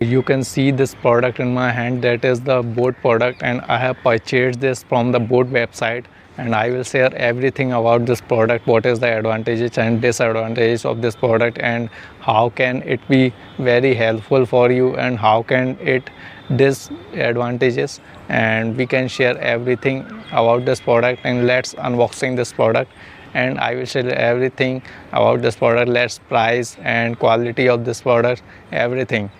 You can see this product in my hand, that is the boat product, and I have purchased this from the boat website, and I will share everything about this product, what is the advantages and disadvantages of this product, and how can it be very helpful for you, and how can it disadvantages, and we can share everything about this product. And let's unboxing this product, and I will share everything about this product, let's price and quality of this product, everything.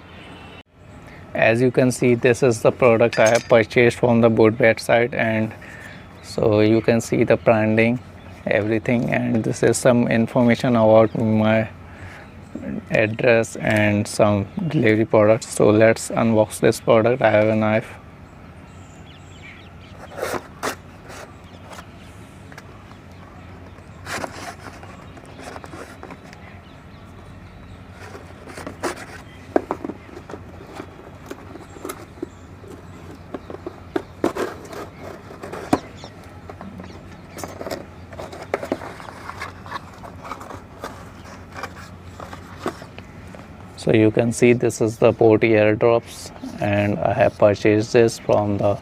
As you can see, this is the product I have purchased from the boat website, and so you can see the branding, everything, and this is some information about my address and some delivery products. So let's unbox this product. I have a knife. So you can see this is the boat airdrops, and I have purchased this from the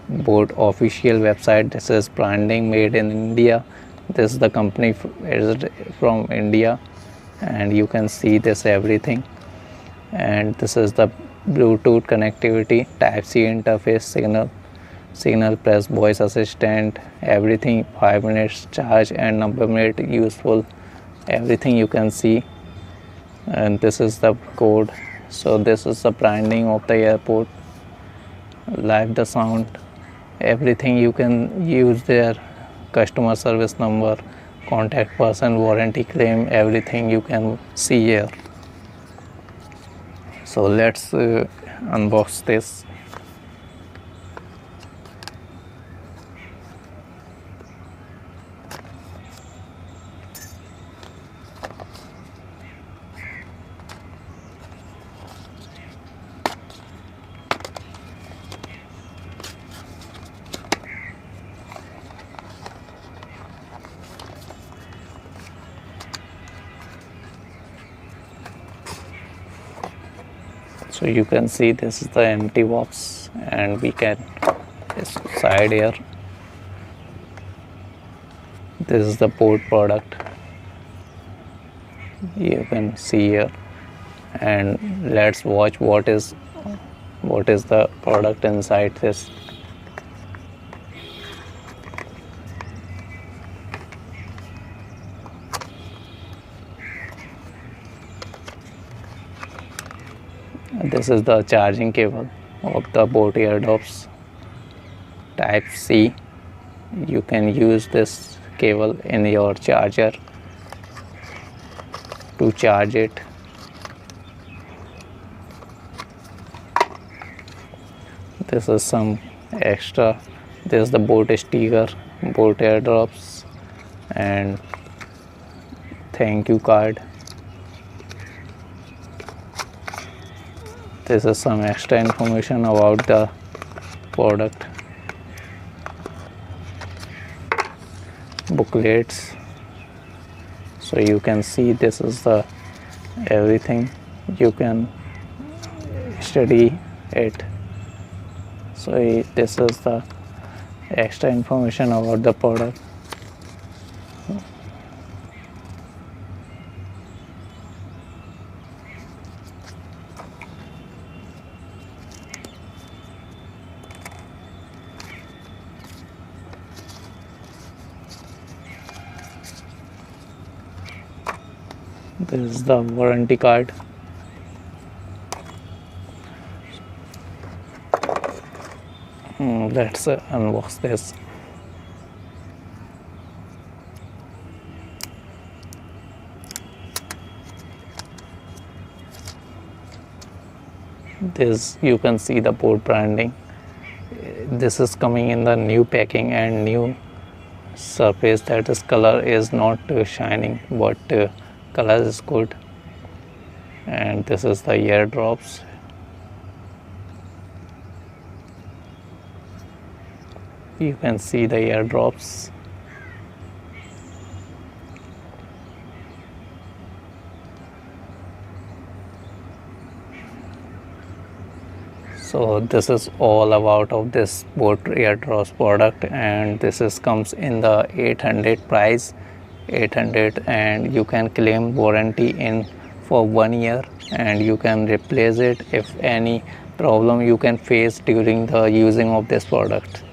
boat official website. This is branding made in India. This is the company is from India, and you can see this everything. And this is the Bluetooth connectivity, Type C interface, signal press, voice assistant, everything, 5 minutes charge and number minute useful, everything you can see. And this is the code. So this is the branding of the airport, live the sound, everything you can use there, customer service number, contact person, warranty claim, everything you can see here. So let's unbox this. So you can see this is the empty box, and we can side here. This is the boat product, you can see here. And let's watch what is the product inside this. This is the charging cable of the boat airdrops, Type C. You can use this cable in your charger to charge it. This is some extra. This is the boat sticker, boat airdrops, and thank you card. This is some extra information about the product, booklets. So you can see this is the everything, you can study it. So this is the extra information about the product. This is the warranty card. Let's unbox this. This you can see the boat branding. This is coming in the new packing and new surface, that is color is not shining, but color is good. And this is the airdrops. You can see the airdrops. So this is all about of this boat airdrops product, and this is comes in the 800 price, 800, and you can claim warranty in for 1 year, and you can replace it if any problem you can face during the using of this product.